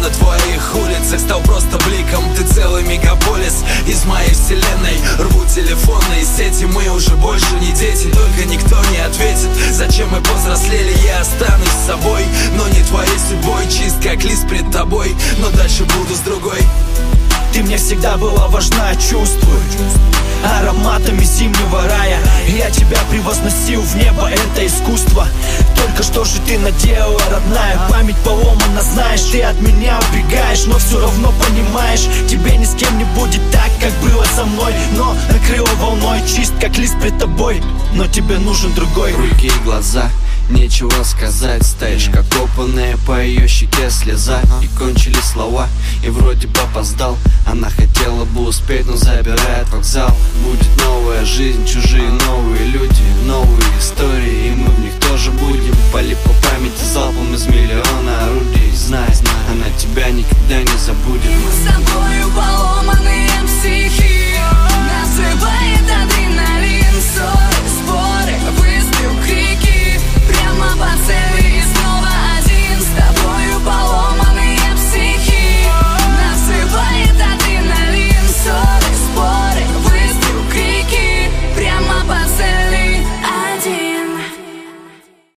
на твоих улицах стал просто бликом. Ты целый мегаполис из моей вселенной. Рву телефонные сети, мы уже больше не дети. Только никто не ответит, зачем мы повзрослели. Я останусь с собой, но не твоей судьбой. Чист как лист пред тобой, но дальше буду с другой. Ты мне всегда была важна, чувствую ароматами зимнего рая. Я тебя превозносил в небо, это искусство. Только что же ты наделала, родная? Память поломана, знаешь, ты от меня убегаешь, но все равно понимаешь, тебе ни с кем не будет так, как было со мной. Но накрыло волной, чист как лист пред тобой, но тебе нужен другой. Руки и глаза, нечего сказать. Стоишь как копанная, по ее щеке слеза. И кончились слова, и вроде бы опоздал. Она хотела бы успеть, но забирает вокзал. Будет новая жизнь, чужие новые люди, новые истории, и мы в них тоже будем. Пали по памяти залпом из миллиона орудий. Знай, она тебя никогда не забудет. Мы с тобою